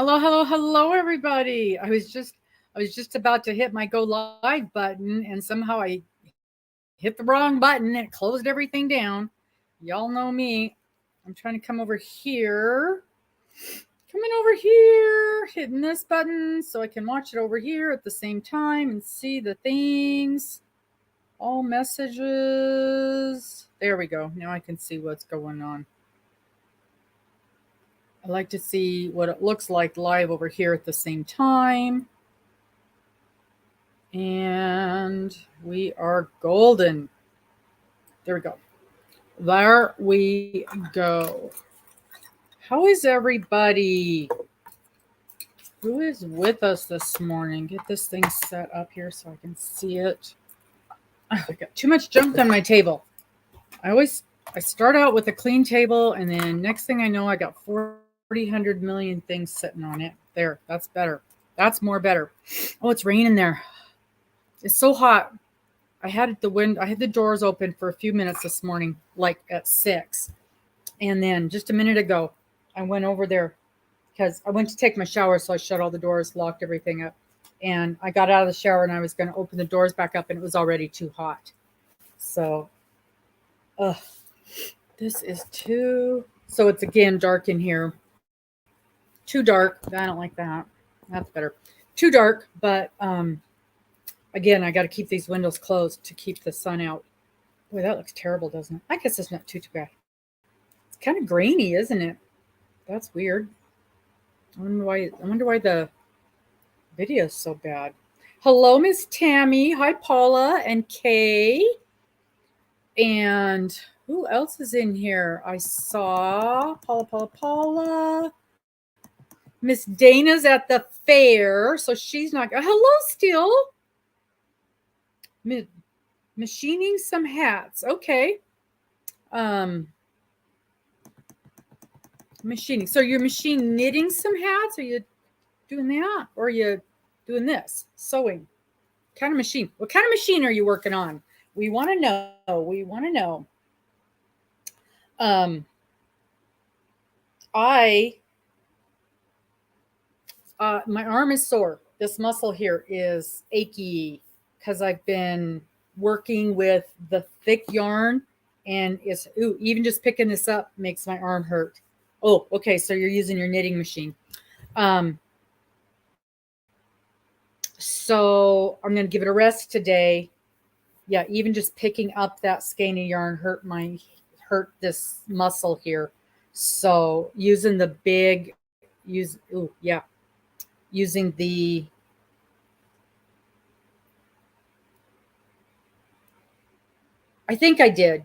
Hello, everybody. I was just about to hit my go live button, and somehow I hit the wrong button and it closed everything down. Y'all know me. I'm trying to come over here. Coming over here, hitting this button so I can watch it over here at the same time and see the things. All messages. There we go. Now I can see what's going on. I like to see what it looks like live over here at the same time. And we are golden. There we go. There we go. How is everybody? Who is with us this morning? Get this thing set up here so I can see it. Oh, I got too much junk on my table. I start out with a clean table, and then next thing I know, I got 400 million things sitting on it. There, that's better. That's more better. Oh, it's raining there. It's so hot. I had the doors open for a few minutes this morning, like at 6. And then just a minute ago, I went over there because I went to take my shower. So I shut all the doors, locked everything up. And I got out of the shower and I was going to open the doors back up, and it was already too hot. So, this is so it's again dark in here. Too dark. I don't like that. That's better. Too dark, but, again, I got to keep these windows closed to keep the sun out. Boy, that looks terrible, doesn't it? I guess it's not too bad. It's kind of grainy, isn't it? That's weird. I wonder why the video is so bad. Hello, Miss Tammy. Hi, Paula and Kay. And who else is in here? I saw Paula. Miss Dana's at the fair, so she's not. Hello, still. Machining some hats. Okay. Machining. So you're knitting some hats? Are you doing that? Or are you doing this? Sewing. What kind of machine? What kind of machine are you working on? We want to know. My arm is sore. This muscle here is achy because I've been working with the thick yarn, and even just picking this up makes my arm hurt. Oh, okay. So you're using your knitting machine. So I'm going to give it a rest today. Yeah, even just picking up that skein of yarn hurt this muscle here. So using the using the I think I did.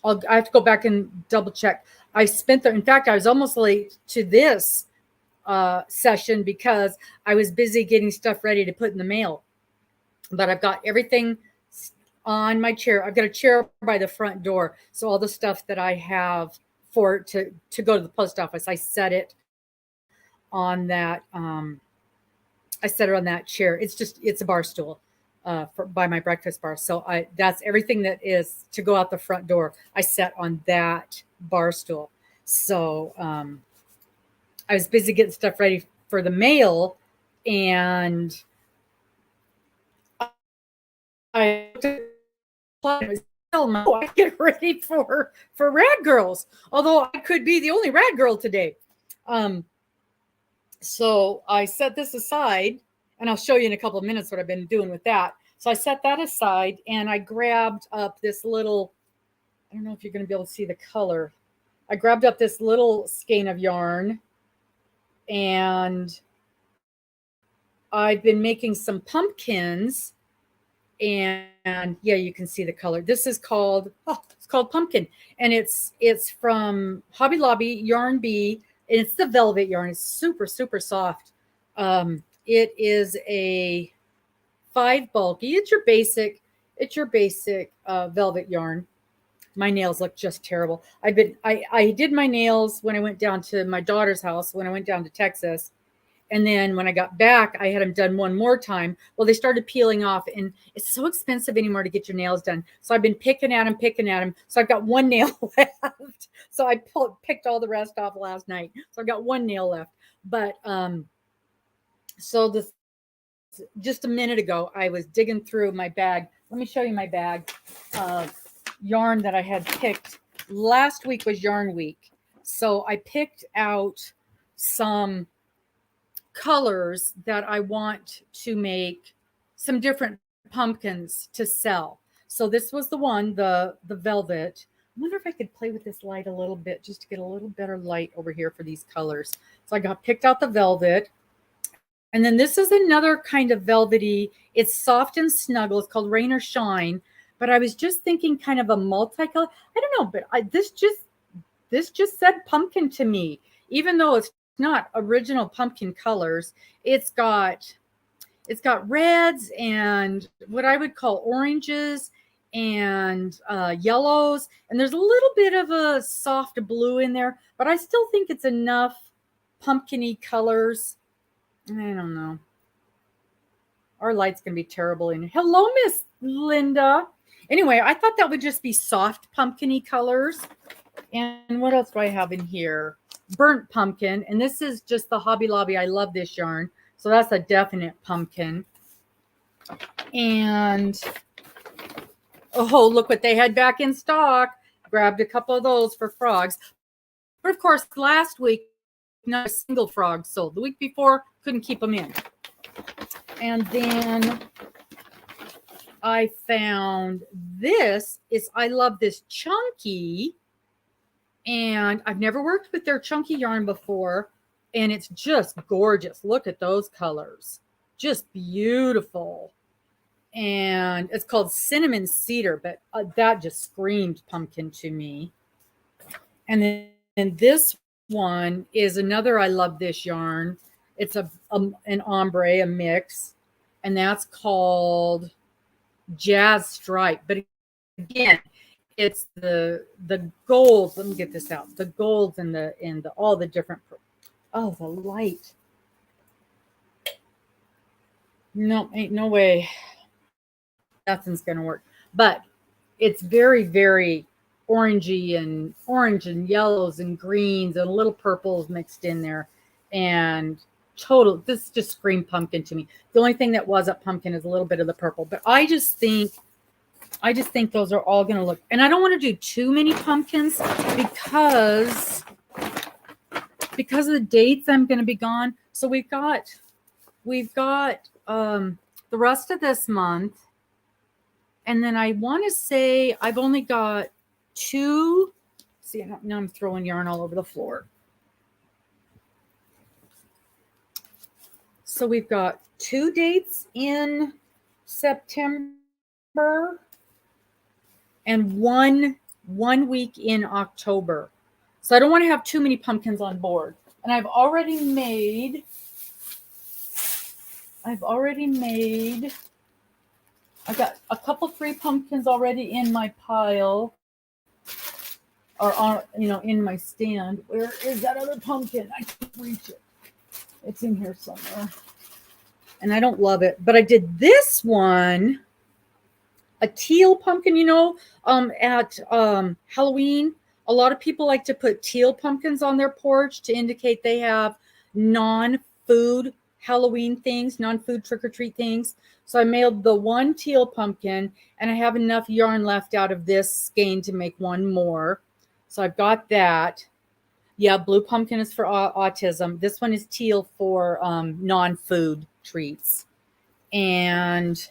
I have to go back and double check. In fact, I was almost late to this session because I was busy getting stuff ready to put in the mail. But I've got everything on my chair. I've got a chair by the front door. So all the stuff that I have to go to the post office, I set it on that. I set it on that chair. It's a bar stool. By my breakfast bar. So that's everything that is to go out the front door. I sat on that bar stool. So I was busy getting stuff ready for the mail, and I get ready for Rad Girls. Although I could be the only Rad Girl today. So I set this aside, and I'll show you in a couple of minutes what I've been doing with that. So I set that aside, and I grabbed up this little, I don't know if you're going to be able to see the color. I grabbed up this little skein of yarn, and I've been making some pumpkins, and yeah, you can see the color. This is called Pumpkin, and it's from Hobby Lobby Yarn Bee, and it's the velvet yarn. It's super, super soft. It is a 5 bulky. It's your basic velvet yarn. My nails look just terrible. I did my nails when I went down to my daughter's house, when I went down to Texas. And then when I got back, I had them done one more time. Well, they started peeling off, and it's so expensive anymore to get your nails done. So I've been picking at them. So I've got one nail left. So I picked all the rest off last night. So I've got one nail left. But so this just a minute ago, I was digging through my bag. Let me show you my bag of yarn that I had picked. Last week was yarn week. So I picked out some colors that I want to make some different pumpkins to sell. So this was the one, the velvet. I wonder if I could play with this light a little bit just to get a little better light over here for these colors. So I got picked out the velvet. And then this is another kind of velvety. It's soft and snuggle. It's called Rain or Shine. But I was just thinking kind of a multicolor. I don't know, but this just said pumpkin to me, even though it's not original pumpkin colors. It's got reds and what I would call oranges and yellows, and there's a little bit of a soft blue in there, but I still think it's enough pumpkin-y colors. I don't know. Our light's gonna be terrible in. Hello, Miss Linda. Anyway, I thought that would just be soft pumpkin-y colors. And what else do I have in here? Burnt pumpkin. And this is just the Hobby Lobby. I love this yarn. So that's a definite pumpkin. And oh, look what they had back in stock. Grabbed a couple of those for frogs. But of course, last week, not a single frog sold. The week before, couldn't keep them in. And then I found this. I love this chunky. And I've never worked with their chunky yarn before. And it's just gorgeous. Look at those colors. Just beautiful. And it's called Cinnamon Cedar, but that just screamed pumpkin to me. And then this one is another, I love this yarn. It's an ombre, a mix, and that's called Jazz Stripe. But again, it's the golds. Let me get this out. The golds and the all the different. Oh, the light. No, ain't no way. Nothing's gonna work. But it's very, very orangey and orange and yellows and greens and little purples mixed in there. And this just screamed pumpkin to me. The only thing that wasn't pumpkin is a little bit of the purple. But I just think those are all gonna look, and I don't want to do too many pumpkins because of the dates I'm gonna be gone. So we've got the rest of this month. And then I want to say I've only got 2. See, now I'm throwing yarn all over the floor. So we've got 2 dates in September and one week in October. So I don't want to have too many pumpkins on board. And I've already made I got a couple free pumpkins already in my pile, or on, in my stand. Where is that other pumpkin? I can't reach it. It's in here somewhere. And I don't love it, but I did this one, a teal pumpkin. At Halloween, a lot of people like to put teal pumpkins on their porch to indicate they have non-food Halloween things, non-food trick-or-treat things. So I mailed the one teal pumpkin, and I have enough yarn left out of this skein to make one more. So I've got that. Yeah, blue pumpkin is for autism. This one is teal for non-food treats. And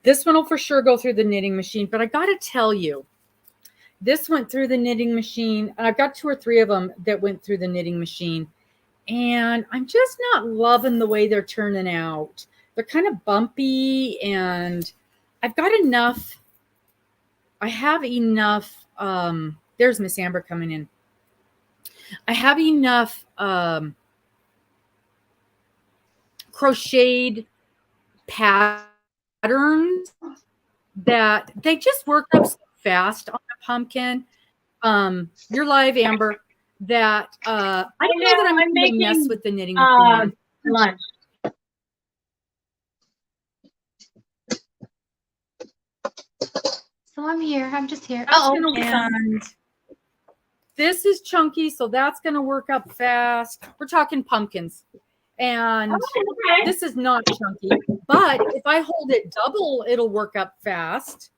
this one will for sure go through the knitting machine. But I got to tell you, this went through the knitting machine. I've got 2 or 3 of them that went through the knitting machine. And I'm just not loving the way they're turning out. They're kind of bumpy, and I've got enough. I have enough. There's Miss Amber coming in. I have enough crocheted patterns that they just work up so fast on a pumpkin. You're live, Amber. That I don't know that I'm going to mess with the knitting lunch. So I'm here. I'm just here. Oh, and this is chunky, so that's going to work up fast. We're talking pumpkins. And this is not chunky, but if I hold it double, it'll work up fast.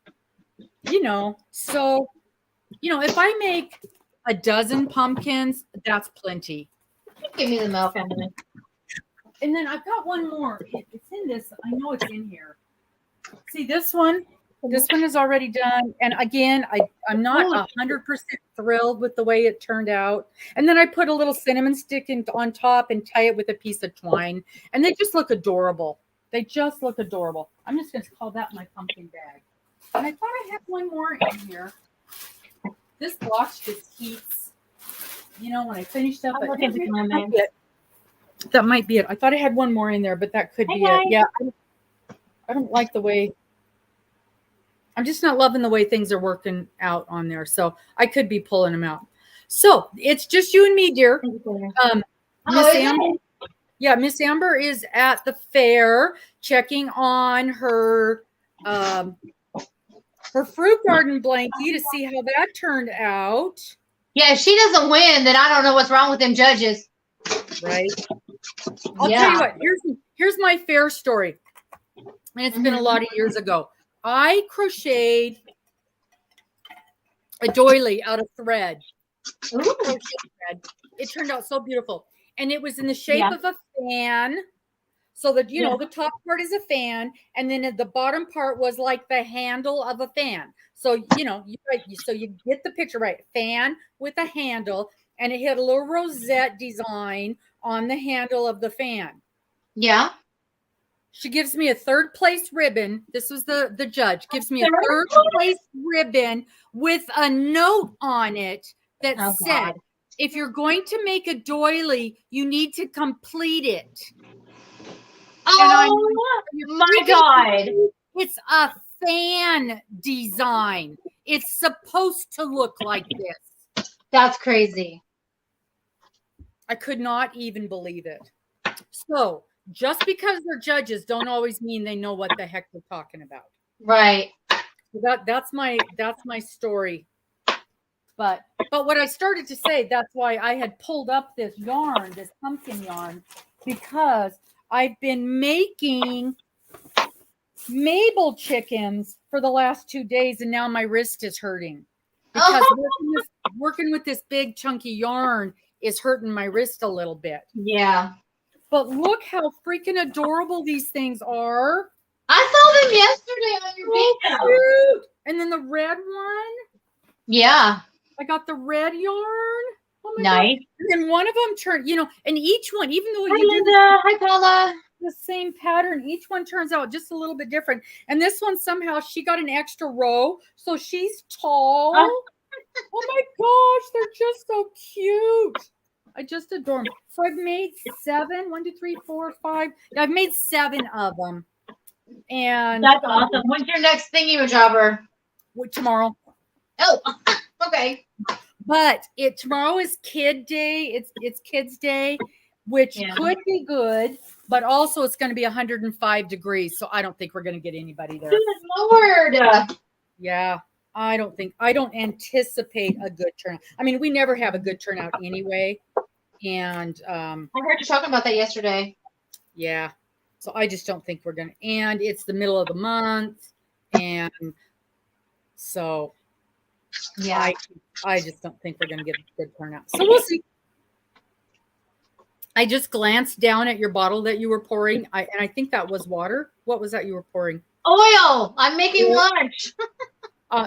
You know, so, you know, if I make a dozen pumpkins, that's plenty. Give me the milk, Emily. And then I've got one more. It's in this. I know it's in here. See this one? This one is already done. And again, I'm not 100% thrilled with the way it turned out. And then I put a little cinnamon stick on top and tie it with a piece of twine. And they just look adorable. They just look adorable. I'm just going to call that my pumpkin bag. And I thought I had one more in here. This box just heats. You know, when I finished up, that might be it. I thought I had one more in there, but that could be it. Yeah, I don't like the way. I'm just not loving the way things are working out on there. So I could be pulling them out. So it's just you and me, dear. Miss Amber. Yeah, Miss Amber is at the fair checking on her fruit garden blankie to see how that turned out. Yeah, if she doesn't win, then I don't know what's wrong with them judges. Right. I'll tell you what, here's my fair story. And it's been a lot of years ago. I crocheted a doily out of thread. It turned out so beautiful. And it was in the shape of a fan. So that, you know, the top part is a fan. And then the bottom part was like the handle of a fan. So, you know, so you get the picture right. Fan with a handle. And it had a little rosette design on the handle of the fan. Yeah. She gives me a third place ribbon. This was the judge. Gives me a third place ribbon with a note on it that said, if you're going to make a doily, you need to complete it. Oh, my God. It's a fan design. It's supposed to look like this. That's crazy. I could not even believe it. So, just because they're judges don't always mean they know what the heck they're talking about. Right. So that's my story. But what I started to say, that's why I had pulled up this yarn, this pumpkin yarn, because I've been making Mabel chickens for the last 2 days, and now my wrist is hurting. Because working with this big chunky yarn is hurting my wrist a little bit. Yeah. But look how freaking adorable these things are. I saw them yesterday on your video. And then the red one. Yeah. I got the red yarn. Oh my nice. God. And then one of them turned, you know, and each one, even though Hi, you Linda. do Hi, Paula. the same pattern, each one turns out just a little bit different. And this one, somehow she got an extra row. So she's tall. Oh my gosh. They're just so cute. I just adore them. So I've made 7. 1, 2, 3, 4, 5. I've made 7 of them. And that's awesome. When's your next thingy-majobber? Tomorrow. Oh, okay. But tomorrow is Kid Day. It's Kids Day, which could be good, but also it's going to be 105 degrees. So I don't think we're going to get anybody there. Good Lord. Yeah. I don't anticipate a good turnout. I mean, we never have a good turnout anyway. And I heard you talking about that yesterday. Yeah. So I just don't think we're going to. And it's the middle of the month. And so yeah, I just don't think we're going to get a good turnout. So we'll see. I just glanced down at your bottle that you were pouring. And I think that was water. What was that you were pouring? Oil. I'm making lunch.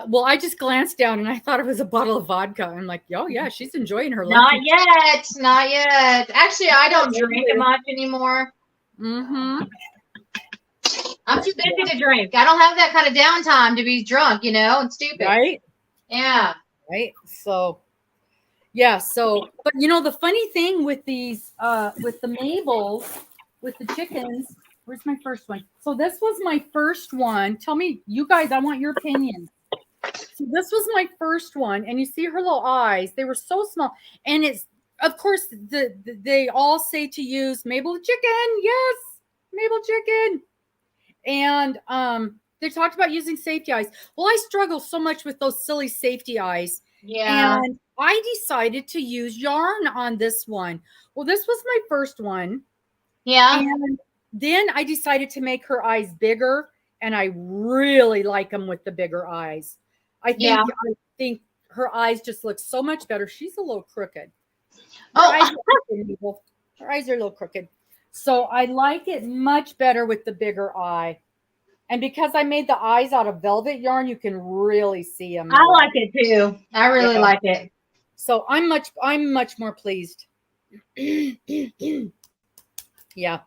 Well, I just glanced down and I thought it was a bottle of vodka. I'm like, oh yeah, she's enjoying her lunch. Not Not yet. Actually, I don't drink much anymore. Mm-hmm. I'm too busy to drink. I don't have that kind of downtime to be drunk, you know, and stupid. Right? Yeah. Right. So, yeah. So, but you know, the funny thing with these, with the Mabels, with the chickens, where's my first one? So this was my first one. Tell me, you guys, I want your opinion. So this was my first one, and you see her little eyes. They were so small, and it's, of course, they all say to use Mabel chicken. Yes, Mabel chicken. And they talked about using safety eyes. Well, I struggle so much with those silly safety eyes. Yeah. And I decided to use yarn on this one. Well, this was my first one. Yeah. And then I decided to make her eyes bigger, and I really like them with the bigger eyes. I think her eyes just look so much better. She's a little crooked. Her eyes are a little crooked. So I like it much better with the bigger eye. And because I made the eyes out of velvet yarn, you can really see them. I like it too. I really like it. So I'm much more pleased. Yeah,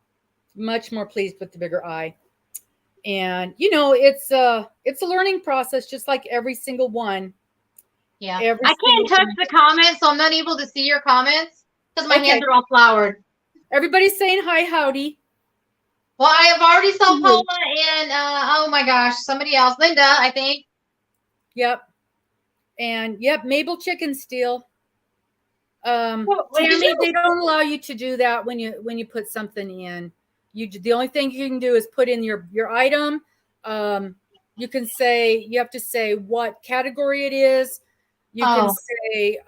much more pleased with the bigger eye. And it's a learning process, just like every single one. Yeah, I can't touch the comments, so I'm not able to see your comments because my hands are all floured. Everybody's saying hi, howdy. Well, I have already saw Paula and oh my gosh, somebody else, Linda, I think. Yep. And Mabel Chicken Steel. Tammy, they don't allow you to do that when you put something in. The only thing you can do is put in your item. You can say, you have to say what category it is. You can say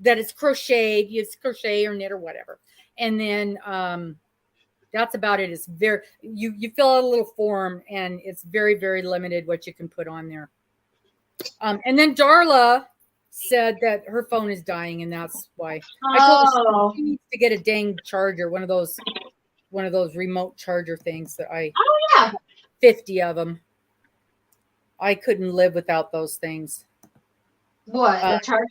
that it's crocheted, it's crochet or knit or whatever. And then that's about it. It's you fill out a little form, and it's very, very limited what you can put on there. And then Darla said that her phone is dying, and that's why. I told her she needs to get a dang charger, one of those remote charger things that I 50 of them. I couldn't live without those things. What, a charger?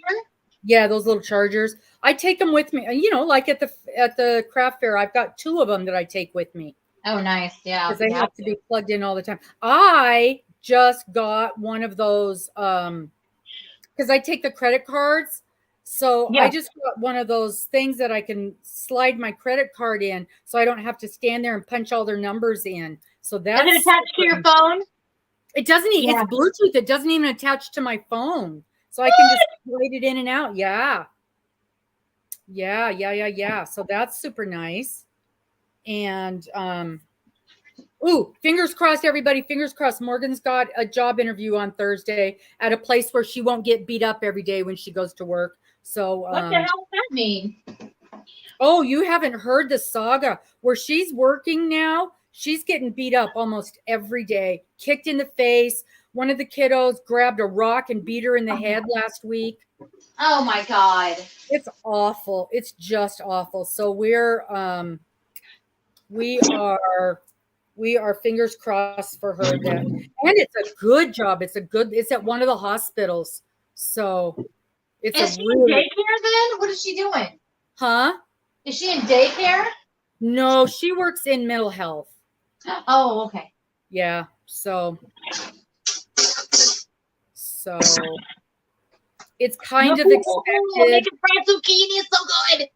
Yeah, those little chargers. I take them with me. Like at the craft fair, I've got 2 of them that I take with me. Oh, nice. Yeah. Because they have to be plugged in all the time. I just got one of those because I take the credit cards. So I just got one of those things that I can slide my credit card in, so I don't have to stand there and punch all their numbers in. So that's Does it attach to your phone? It doesn't even, it's Bluetooth. It doesn't even attach to my phone. So I can just slide it in and out. Yeah. So that's super nice. And fingers crossed, everybody. Fingers crossed. Morgan's got a job interview on Thursday at a place where she won't get beat up every day when she goes to work. So what the hell does that mean? Oh, you haven't heard the saga where she's working now. She's getting beat up almost every day, kicked in the face. One of the kiddos grabbed a rock and beat her in the head last week. Oh my God. It's awful. It's just awful. So we are fingers crossed for her that, and it's a good job. It's at one of the hospitals. So it's Is she in daycare then? What is she doing? Huh? Is she in daycare? No, she works in mental health. Oh, okay. Yeah. So it's kind of expected. Making fried zucchini is so good.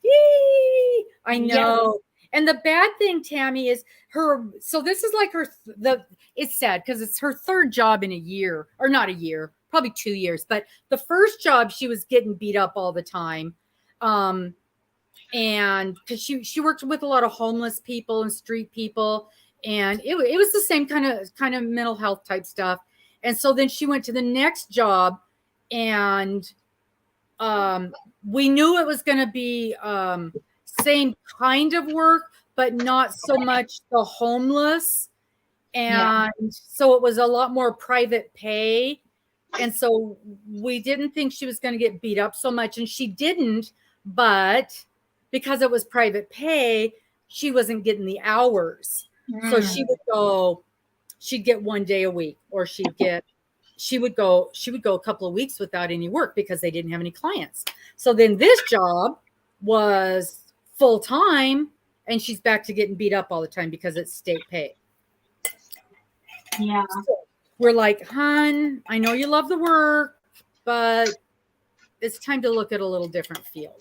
Yee! I know. Yes. And the bad thing, Tammy, is so this is like it's sad because it's her 3rd job in a year, or not a year, probably 2 years. But the first job, she was getting beat up all the time. And because she worked with a lot of homeless people and street people, and it was the same kind of mental health type stuff. And so then she went to the next job, and we knew it was going to be same kind of work, but not so much the homeless. And so it was a lot more private pay. And so we didn't think she was going to get beat up so much, and she didn't, but because it was private pay, she wasn't getting the hours. So she'd get 1 day a week, or she would go a couple of weeks without any work because they didn't have any clients. So then this job was full time, and she's back to getting beat up all the time because it's state pay. Yeah. So we're like, hon, I know you love the work, but it's time to look at a little different field.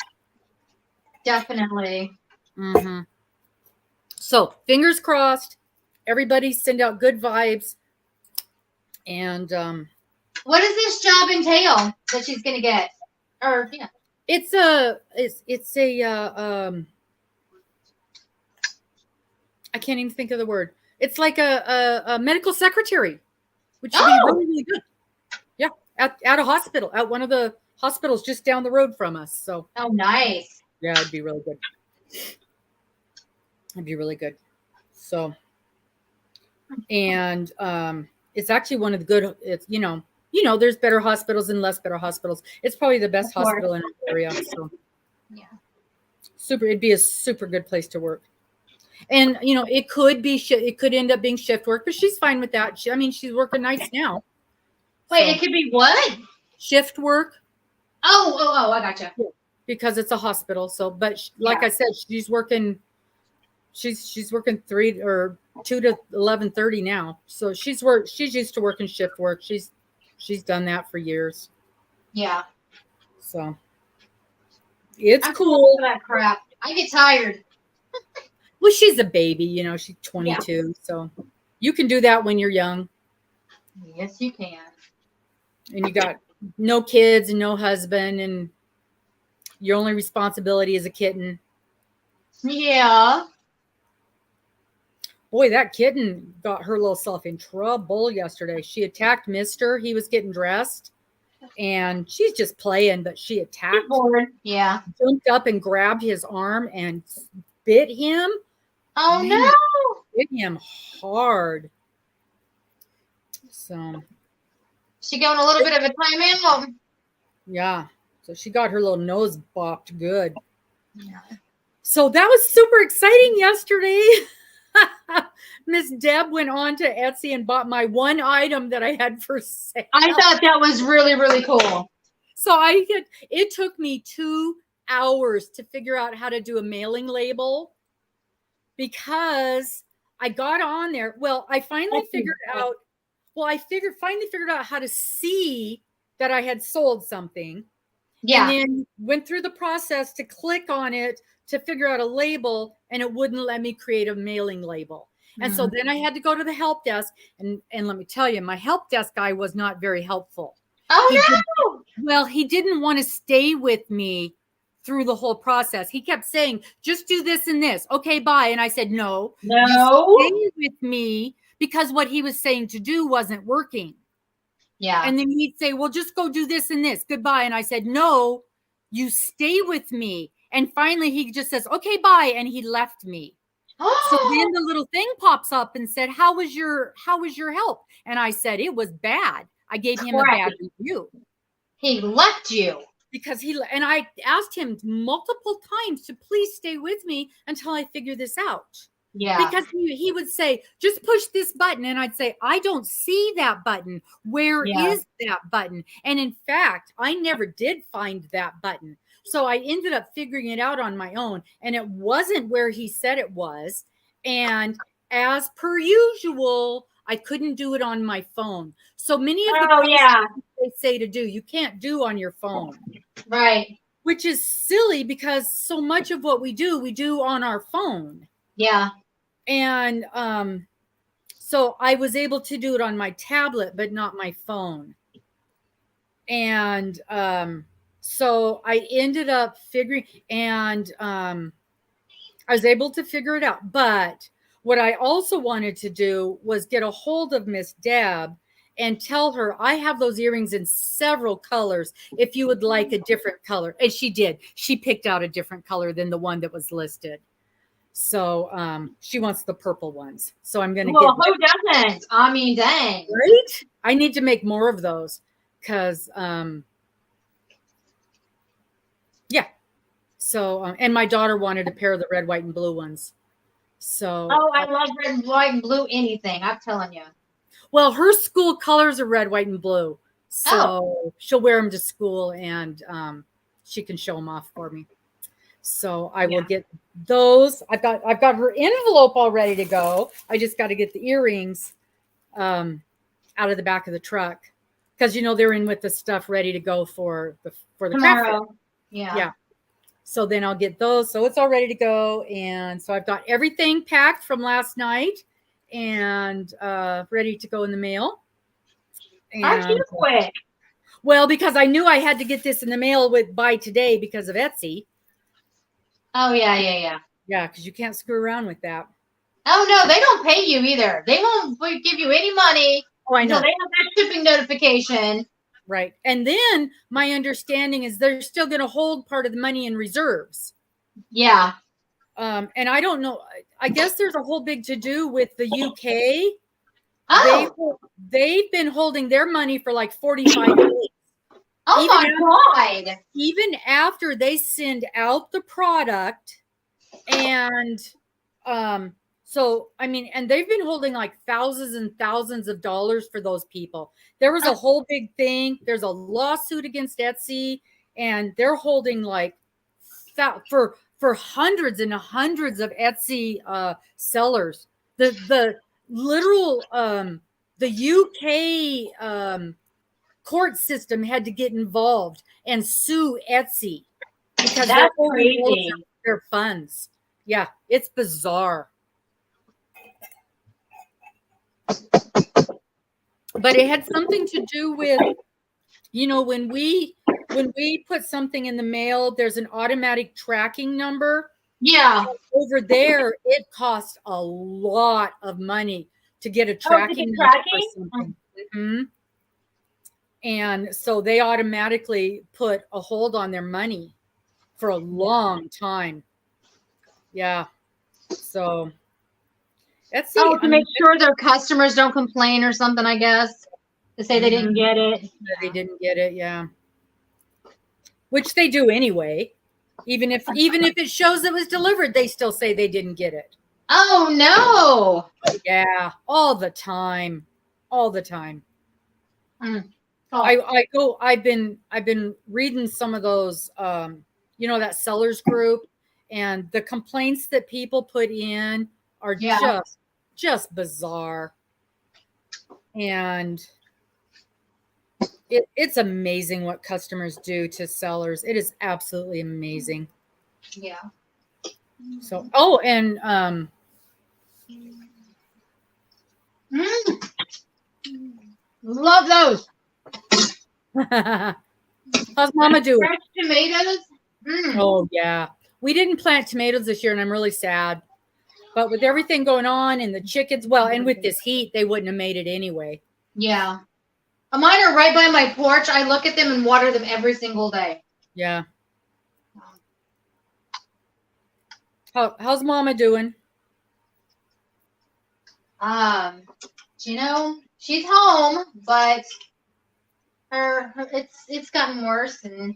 Definitely. Mm-hmm. So fingers crossed, everybody send out good vibes. And what does this job entail that she's gonna get? Or it's a I can't even think of the word. It's like a medical secretary, which would be really, really good. Yeah, at a hospital, at one of the hospitals just down the road from us. So Oh, nice. yeah, it'd be really good. It'd be really good. So, and it's actually one of the good. It's there's better hospitals and less better hospitals. It's probably the best hospital in the area. So Yeah. super. It'd be a super good place to work. And it could be it could end up being shift work, but she's fine with that. She's working nights now. Wait, So, it could be what? shift work. Oh, I gotcha. Because it's a hospital. So, but like I said, she's working 3 or 2 to 11:30 now. So she's used to working shift work. She's done that for years. Yeah. So it's I'm cool. for that crap. I get tired. Well, she's a baby, she's 22. So you can do that when you're young Yes, you can. and you got no kids and no husband and your only responsibility is a kitten. Yeah. Boy, that kitten got her little self in trouble yesterday. She attacked Mister. He was getting dressed and she's just playing, but she attacked. Yeah. Jumped up and grabbed his arm and bit him. Oh, Man, no. bit him hard. So She going a little bit of a timeout. yeah. So she got her little nose bopped good. Yeah. So that was super exciting yesterday. Miss Deb went on to Etsy and bought my one item that I had for sale. I thought that was really, really cool. So it took me 2 hours to figure out how to do a mailing label because I got on there. Well, I finally figured out how to see that I had sold something. Yeah. And then went through the process to click on it to figure out a label, and it wouldn't let me create a mailing label. And so then I had to go to the help desk, and let me tell you, my help desk guy was not very helpful. No. He didn't want to stay with me through the whole process. He kept saying, just do this and this. Okay, bye. And I said, no. Stay with me, because what he was saying to do wasn't working. Yeah. And then he'd say, well, just go do this and this. Goodbye. And I said, no, you stay with me. And finally he just says, okay, bye. And he left me. So then the little thing pops up and said, how was your help? And I said, it was bad. I gave him a bad review. He left you. Because and I asked him multiple times to please stay with me until I figure this out. Yeah. Because he would say, just push this button. And I'd say, I don't see that button. Where is that button? And in fact, I never did find that button. So I ended up figuring it out on my own. And it wasn't where he said it was. And as per usual, I couldn't do it on my phone. So many of the things they say to do, you can't do on your phone. Right. Which is silly because so much of what we do on our phone. Yeah. And so I was able to do it on my tablet, but not my phone. And so I ended up figuring, and I was able to figure it out. But what I also wanted to do was get a hold of Miss Deb and tell her, I have those earrings in several colors if you would like a different color. And she did. She picked out a different color than the one that was listed. So she wants the purple ones. So I'm going to get. Well, who doesn't? I mean, dang. Right? I need to make more of those because, yeah. So, and my daughter wanted a pair of the red, white, and blue ones. So. Oh, I love red, white, and blue anything. I'm telling you. Well, her school colors are red, white, and blue. So she'll wear them to school and she can show them off for me. So I will get those. I've got her envelope all ready to go. I just got to get the earrings out of the back of the truck because they're in with the stuff ready to go for the tomorrow. Craft. Yeah. So then I'll get those. So it's all ready to go, and so I've got everything packed from last night and ready to go in the mail. Aren't you quick? Well, because I knew I had to get this in the mail by today because of Etsy. Oh, yeah. Yeah, because you can't screw around with that. Oh, no, they don't pay you either. They won't give you any money I know. until they have that shipping notification. Right. And then my understanding is they're still going to hold part of the money in reserves. Yeah. And I don't know. I guess there's a whole big to do with the UK. Oh. They've been holding their money for like 45 days. Oh my God. Even after they send out the product. And so, I mean, and they've been holding like thousands and thousands of dollars for those people. There was a whole big thing. There's a lawsuit against Etsy, and they're holding like for hundreds and hundreds of Etsy sellers. The literal the UK court system had to get involved and sue Etsy because that's crazy. Their funds. Yeah, it's bizarre. But it had something to do with, you know, when we put something in the mail, there's an automatic tracking number. Yeah. Over there, it costs a lot of money to get a tracking number for something. Mm-hmm. And so they automatically put a hold on their money for a long time. Yeah. So Etsy, to make sure their customers don't complain or something, I guess, to say they didn't get it. They didn't get it, yeah. Which they do anyway. Even if it shows it was delivered, they still say they didn't get it. Oh no. Yeah, all the time. All the time. Oh. I've been reading some of those you know, that sellers group, and the complaints that people put in are just bizarre. And it's amazing what customers do to sellers. It is absolutely amazing. Yeah. So, and love those. How's Mama doing? Fresh tomatoes. Oh yeah, we didn't plant tomatoes this year, and I'm really sad. But with everything going on and the chickens, well, and with this heat, they wouldn't have made it anyway. Yeah. Mine are right by my porch. I look at them and water them every single day. Yeah. How's Mama doing? You know, she's home, but it's gotten worse, and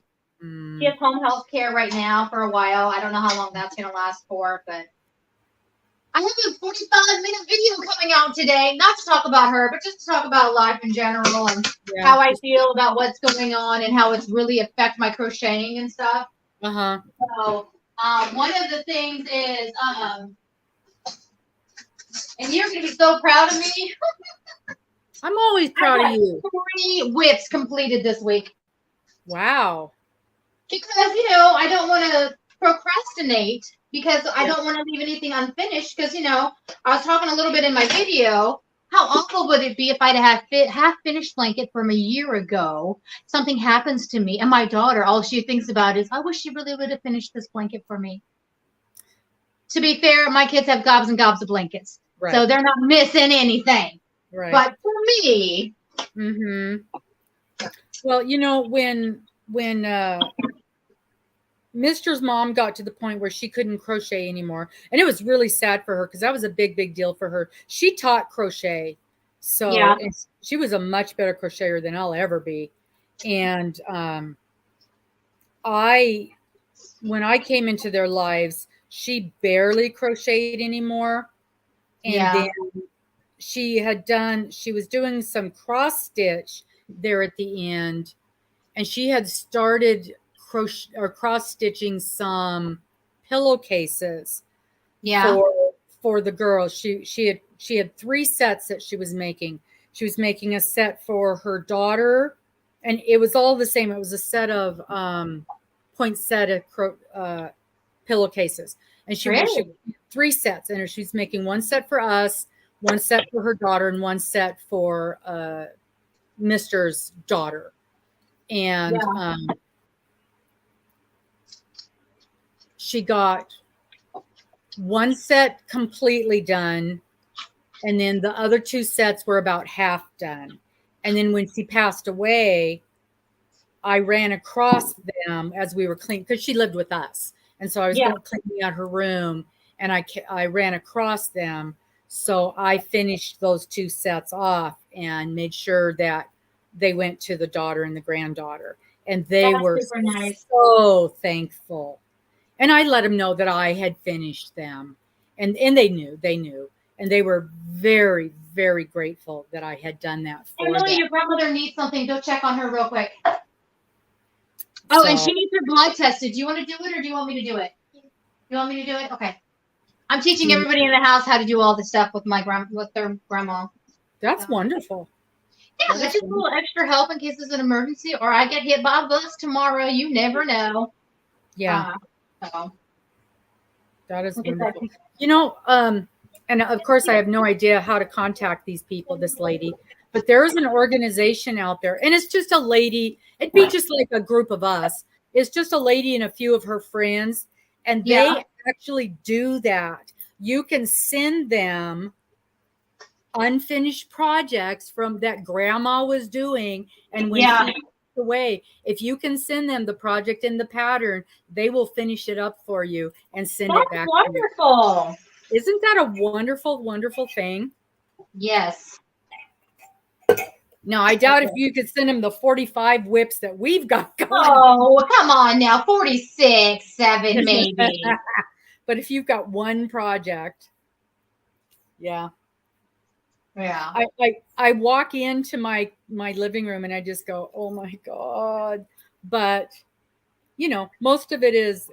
she has home health care right now for a while. I don't know how long that's gonna last for, but I have a 45-minute video coming out today, not to talk about her, but just to talk about life in general and how I feel about what's going on and how it's really affect my crocheting and stuff. So, one of the things is, and you're going to be so proud of me. I'm always proud of you. 3 whips completed this week. Wow. Because, you know, I don't want to procrastinate, because I don't want to leave anything unfinished. Because, you know, I was talking a little bit in my video. How awful would it be if I'd have half-finished blanket from a year ago? Something happens to me, and my daughter, all she thinks about is, I wish she really would have finished this blanket for me. To be fair, my kids have gobs and gobs of blankets. Right. So they're not missing anything. Right. But for me. Well, you know, when Mister's mom got to the point where she couldn't crochet anymore, and it was really sad for her because that was a big deal for her. She taught crochet, so and she was a much better crocheter than I'll ever be. And when I came into their lives, she barely crocheted anymore, and then she was doing some cross stitch there at the end, and she had started crochet or cross stitching some pillowcases for the girls. She had 3 sets that she was making. She was making a set for her daughter, and it was all the same. It was a set of poinsettia pillowcases, and she 3 sets, and she's making 1 set for us, 1 set for her daughter, and 1 set for Mister's daughter. And she got 1 set completely done, and then the other 2 sets were about half done. And then when she passed away, I ran across them as we were cleaning because she lived with us, and so I was Yeah. going cleaning out her room, and I ran across them. So I finished those 2 sets off and made sure that they went to the daughter and the granddaughter, and they That's were super nice. so thankful. And I let them know that I had finished them, and they knew, and they were very, very grateful that I had done that Hey, for Lily, them. your grandmother needs something. Go check on her real quick. Oh, and So she needs her blood tested. Do you want to do it or do you want me to do it? You want me to do it? Okay. I'm teaching everybody in the house how to do all the stuff with with their grandma. that's wonderful. Yeah, that's just a little extra help in case there's an emergency or I get hit by a bus tomorrow. You never know. Yeah, So. that is Look at that. wonderful. You know, and of course, I have no idea how to contact these people, this lady, but there is an organization out there, and it's just a lady. It'd be just like a group of us. It's just a lady and a few of her friends, and they Yeah. actually do that. You can send them unfinished projects from that grandma was doing, and when Yeah. she passed away, if you can send them the project and the pattern, they will finish it up for you and send it That's back wonderful. to you. Isn't that a wonderful, wonderful thing? Yes. Now, I doubt if you could send them the 45 whips that we've got going. Oh, come on now. 46, 7 maybe. But if you've got one project, yeah. Yeah. I walk into my living room and I just go, oh my God. But you know, most of it is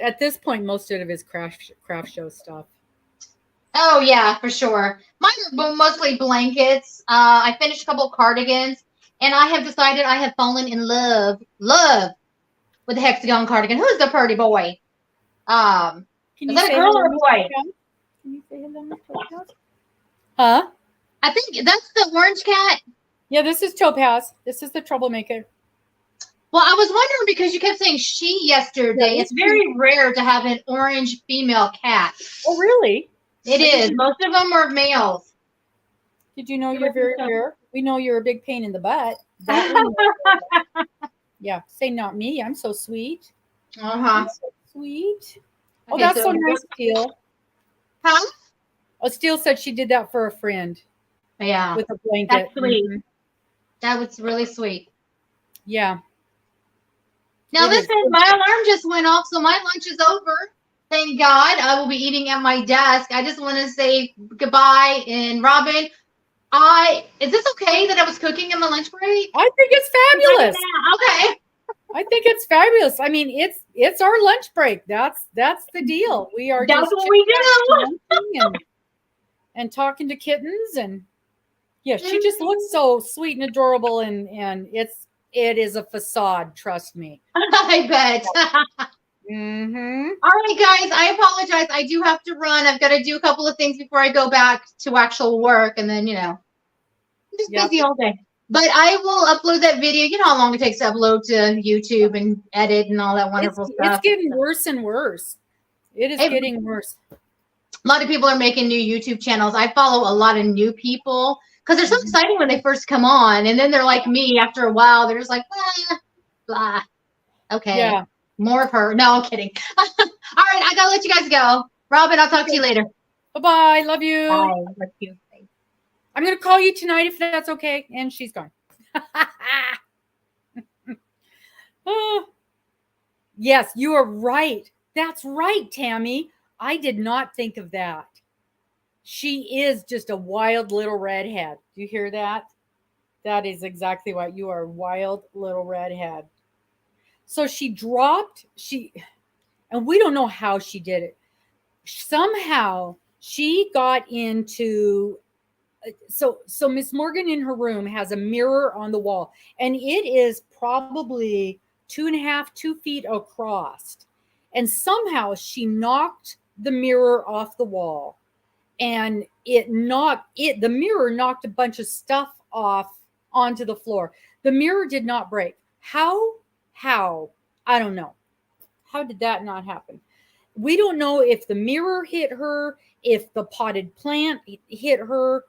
at this point, most of it is craft show stuff. Oh yeah, for sure. Mine are mostly blankets. I finished a couple cardigans, and I have decided I have fallen in love with the hexagon cardigan. Who's the pretty boy? Can Is you that a say girl hello, or a Miss boy? Topaz? Can you say hello, Miss Topaz? Huh? I think that's the orange cat. Yeah, this is Topaz. This is the troublemaker. Well, I was wondering because you kept saying she yesterday. Yeah, It's very rare to have an orange female cat. Oh, really? It is. Most of them are males. Did you know you're very rare? We know you're a big pain in the butt. That we know. Yeah, say not me. I'm so sweet. I'm so sweet. Oh, Okay, that's so nice, Steel. Huh? Oh, Steel said she did that for a friend. Yeah. With a blanket. That's sweet. Mm-hmm. That was really sweet. Yeah. Now listen, my alarm just went off, so my lunch is over. Thank God. I will be eating at my desk. I just want to say goodbye. And Robbin, is this okay that I was cooking in my lunch break? I think it's fabulous. Okay. I think it's fabulous. I mean, it's our lunch break. That's the deal. We are That's what we do. and talking to kittens, and yeah, she just looks so sweet and adorable, and it is a facade, trust me. I bet. Mm-hmm. All right, guys, I apologize. I do have to run. I've got to do a couple of things before I go back to actual work, and then, I'm just busy all day. But I will upload that video. You know how long it takes to upload to YouTube and edit and all that wonderful stuff. It's getting worse and worse. It is getting worse. A lot of people are making new YouTube channels. I follow a lot of new people because they're so exciting when they first come on, and then they're like me after a while. They're just like, blah. Okay. Yeah. More of her. No, I'm kidding. All right, I gotta let you guys go. Robbin, I'll talk to you later. Bye-bye. Love you. Bye. Love you. I'm gonna call you tonight if that's okay. And she's gone. Oh. Yes, you are right. That's right, Tammy. I did not think of that. She is just a wild little redhead. Do you hear that? That is exactly what you are, a wild little redhead. So she dropped, and we don't know how she did it. Somehow she got into, so Miss Morgan in her room has a mirror on the wall, and it is probably 2 feet across. And somehow she knocked the mirror off the wall, and the mirror knocked a bunch of stuff off onto the floor. The mirror did not break. How? I don't know. How did that not happen? We don't know if the mirror hit her, if the potted plant hit her.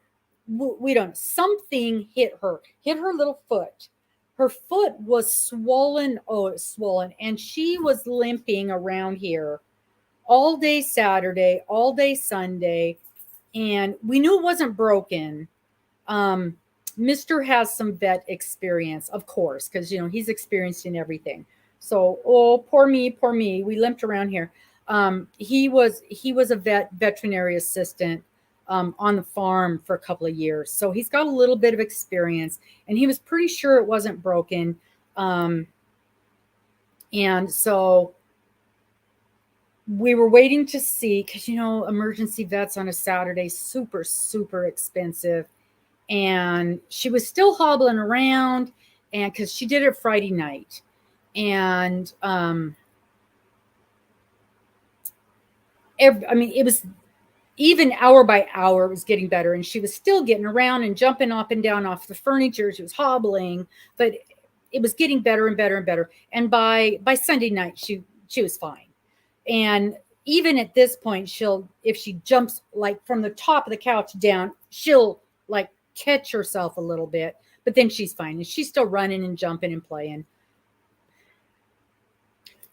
We don't know. Something hit her little foot. her foot was swollen. Oh, it was swollen. And she was limping around here all day Saturday, all day Sunday. And we knew it wasn't broken. Mr. has some vet experience, of course, because, you know, he's experienced in everything. So, oh, poor me, poor me. We limped around here. He was a veterinary assistant on the farm for a couple of years. So he's got a little bit of experience, and he was pretty sure it wasn't broken. And so we were waiting to see, because, you know, emergency vets on a Saturday, super, super expensive. And she was still hobbling around, and because she did it Friday night. And it was even hour by hour, it was getting better. And she was still getting around and jumping up and down off the furniture. She was hobbling, but it was getting better and better and better. And by Sunday night, she was fine. And even at this point, if she jumps like from the top of the couch down, she'll like catch herself a little bit, but then she's fine. And she's still running and jumping and playing.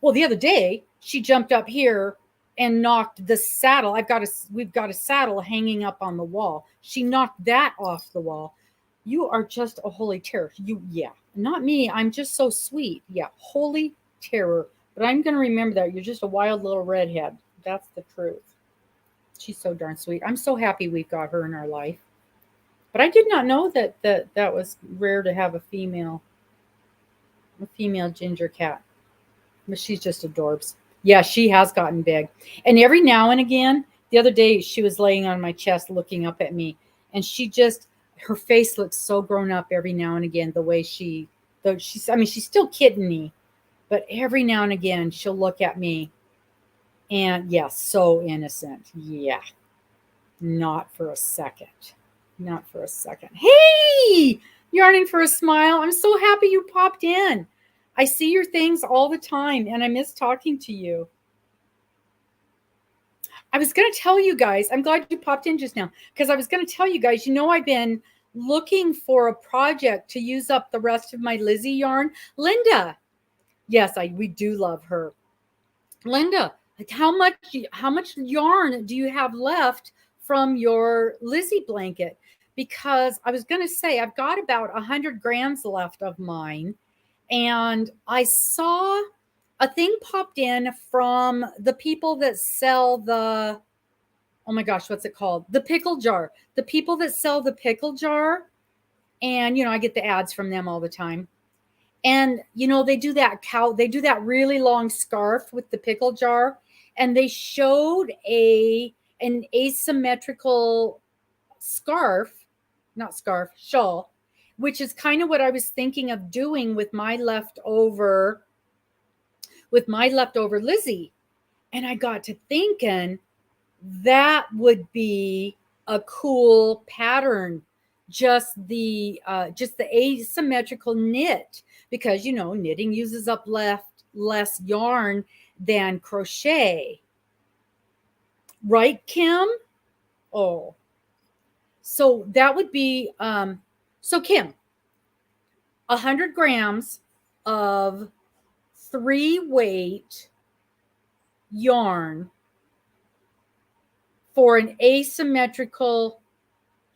Well, the other day, she jumped up here and knocked the saddle. We've got a saddle hanging up on the wall. She knocked that off the wall. You are just a holy terror. Yeah, not me. I'm just so sweet. Yeah, holy terror. But I'm going to remember that. You're just a wild little redhead. That's the truth. She's so darn sweet. I'm so happy we've got her in our life. But I did not know that was rare to have a female ginger cat. But she's just adorbs. Yeah, she has gotten big. And every now and again, the other day she was laying on my chest looking up at me, and her face looks so grown up every now and again, the way she's still kitteny, but every now and again she'll look at me and so innocent. Yeah. Not for a second. Not for a second. Hey, Yarning for a Smile. I'm so happy you popped in. I see your things all the time, and I miss talking to you. I was going to tell you guys, I'm glad you popped in just now, because I was going to tell you guys, I've been looking for a project to use up the rest of my Lizzie yarn. Linda. Yes, we do love her. Linda, how much yarn do you have left from your Lizzie blanket? Because I was going to say, I've got about 100 grams left of mine. And I saw a thing popped in from the people that sell oh my gosh, what's it called? The pickle jar. The people that sell the pickle jar. And, I get the ads from them all the time. And, they do that really long scarf with the pickle jar. And they showed an asymmetrical shawl, which is kind of what I was thinking of doing with my leftover Lizzie. And I got to thinking that would be a cool pattern, just the asymmetrical knit, because knitting uses up less yarn than crochet, right, Kim? Oh, so that would be so Kim, 100 grams of 3-weight yarn for an asymmetrical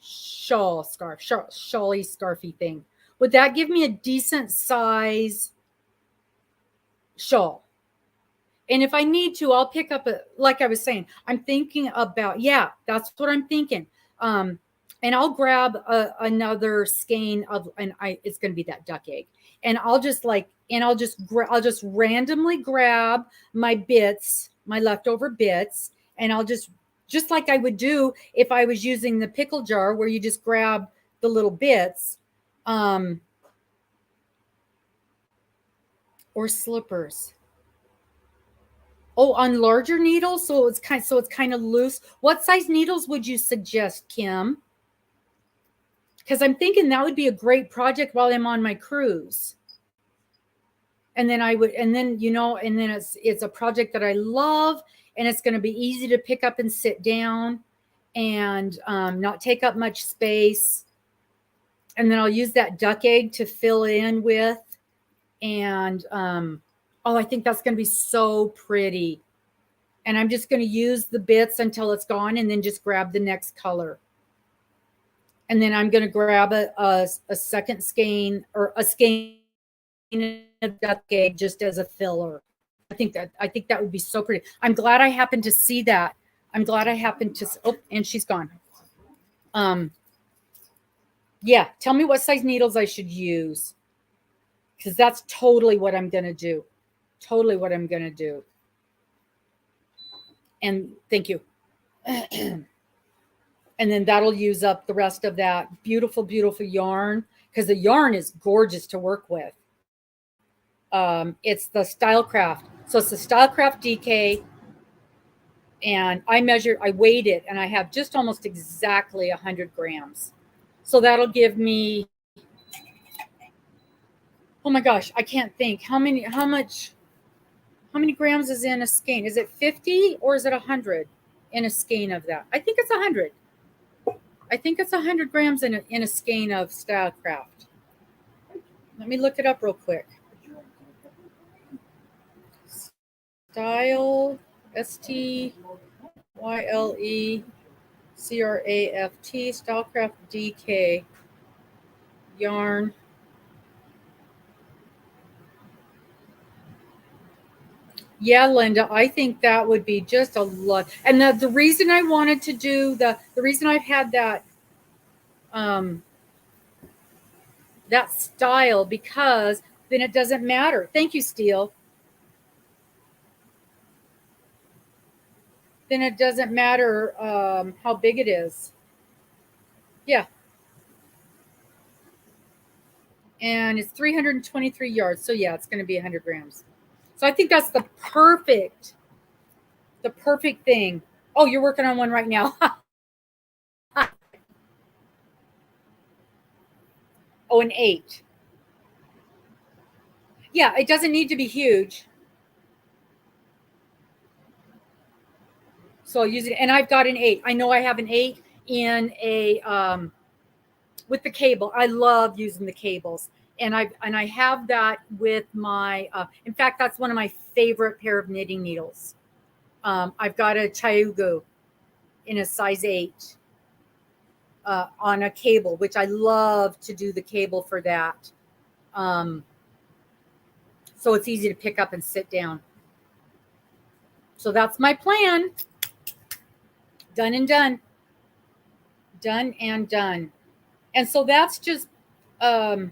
shawly scarfy thing. Would that give me a decent size shawl? And if I need to, I'll pick up like I was saying, I'm thinking about, that's what I'm thinking. And I'll grab another skein of, it's going to be that duck egg. And I'll just randomly grab my bits, my leftover bits, and I'll just like I would do if I was using the pickle jar, where you just grab the little bits, or slippers. Oh, on larger needles, so it's kind of loose. What size needles would you suggest, Kim? Because I'm thinking that would be a great project while I'm on my cruise. And then it's a project that I love, and it's going to be easy to pick up and sit down, and not take up much space. And then I'll use that duck egg to fill in with. And oh, I think that's going to be so pretty. And I'm just going to use the bits until it's gone and then just grab the next color. And then I'm going to grab a second skein or a skein of duck egg just as a filler. I think that would be so pretty. I'm glad I happened to see that. I'm glad I happened to, oh, and she's gone. Yeah, tell me what size needles I should use, because that's totally what I'm going to do. Totally what I'm going to do. And thank you. And then that'll use up the rest of that beautiful, beautiful yarn, because the yarn is gorgeous to work with. It's the Stylecraft. So it's the Stylecraft DK. And I weighed it, and I have just almost exactly 100 grams. So that'll give me, oh my gosh, I can't think. How many grams is in a skein? Is it 50 or is it 100 in a skein of that? I think it's 100. I think it's 100 grams in a skein of Stylecraft. Let me look it up real quick. Style, STYLECRAFT, Stylecraft DK, yarn. Yeah, Linda, I think that would be just a lot. And the reason I wanted to do the reason I've had that that style, because then it doesn't matter. Thank you, Steele. Then it doesn't matter how big it is. Yeah. And it's 323 yards. So yeah, it's going to be 100 grams. So I think that's the perfect thing. Oh, you're working on one right now. Oh, an 8. Yeah, it doesn't need to be huge. So I'll use it. And I've got an 8. I know I have an 8 in a with the cable. I love using the cables. And I have that with my in fact, that's one of my favorite pair of knitting needles. I've got a Chayugu in a size 8 on a cable, which I love to do the cable for that. So it's easy to pick up and sit down. So that's my plan. Done and done. Done and done. And so that's just, I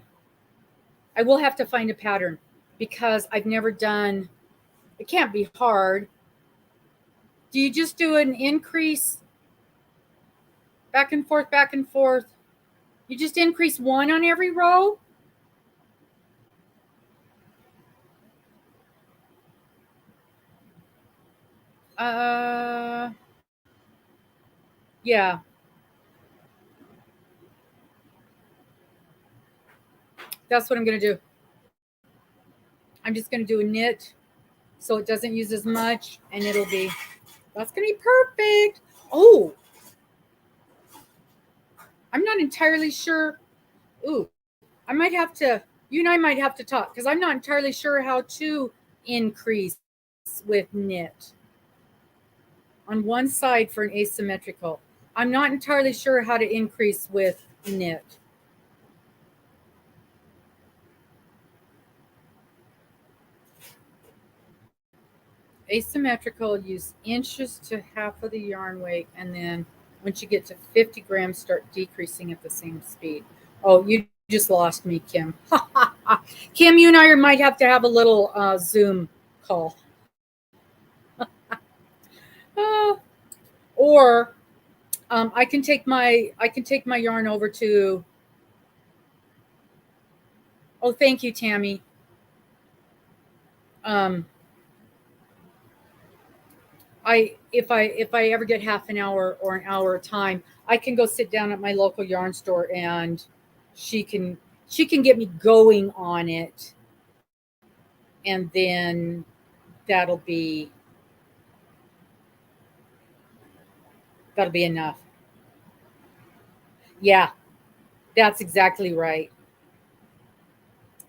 will have to find a pattern, because I've never done, it can't be hard. Do you just do an increase back and forth, back and forth? You just increase 1 on every row? Yeah. That's what I'm going to do. I'm just going to do a knit so it doesn't use as much, and that's going to be perfect. Oh, I'm not entirely sure. Ooh, you and I might have to talk, because I'm not entirely sure how to increase with knit. On one side for an asymmetrical, I'm not entirely sure how to increase with knit. Asymmetrical, use inches to half of the yarn weight, and then once you get to 50 grams, start decreasing at the same speed. Oh, you just lost me, Kim. Kim, you and I might have to have a little Zoom call. Or I can take my yarn over to. Oh, thank you, Tammy. If I ever get half an hour or an hour of time, I can go sit down at my local yarn store, and she can get me going on it, and then that'll be enough. Yeah, That's exactly right.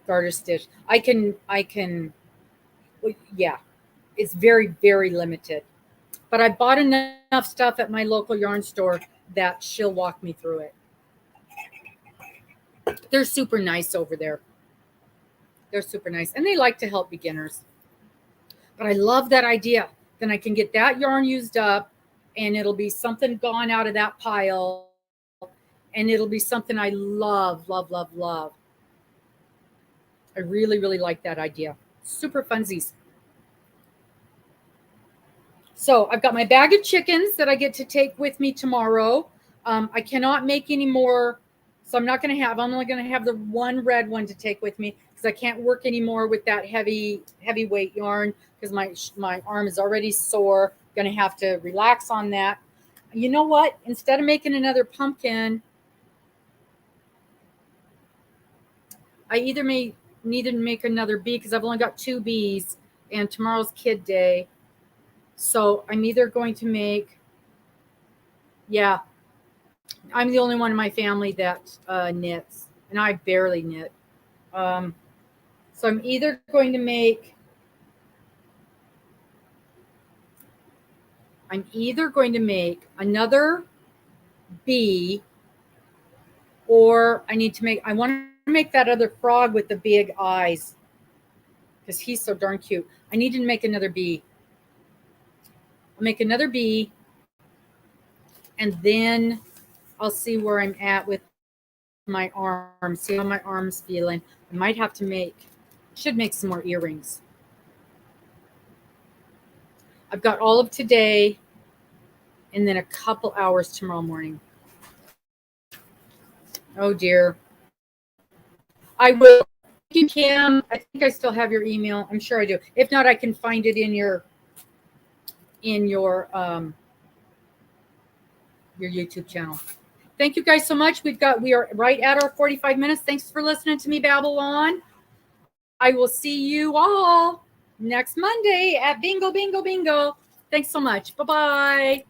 Garter stitch. Well, yeah, it's very, very limited. But I bought enough stuff at my local yarn store that she'll walk me through it. They're super nice over there. They're super nice. And they like to help beginners. But I love that idea. Then I can get that yarn used up and it'll be something gone out of that pile. And it'll be something I love, love, love, love. I really, really like that idea. Super funsies. So I've got my bag of chickens that I get to take with me tomorrow. I cannot make any more, so I'm only going to have the one red one to take with me because I can't work anymore with that heavyweight yarn because my arm is already sore. Going to have to relax on that. You know what? Instead of making another pumpkin, I either need to make another bee because I've only got 2 bees and tomorrow's kid day. So I'm either going to make, yeah, I'm the only one in my family that knits, and I barely knit. So I'm either going to make, another bee, or I want to make that other frog with the big eyes because he's so darn cute. I need to make another bee. I'll make another bee, and then I'll see where I'm at with my arms, see how my arm's feeling. I might have to should make some more earrings. I've got all of today and then a couple hours tomorrow morning. Oh dear. I will. Thank you, Kim. I think I still have your email. I'm sure I do. If not, I can find it in your YouTube channel. Thank you guys so much. We are right at our 45 minutes. Thanks for listening to me babble on. I will see you all next Monday at Bingo, Bingo, Bingo. Thanks so much. Bye-bye.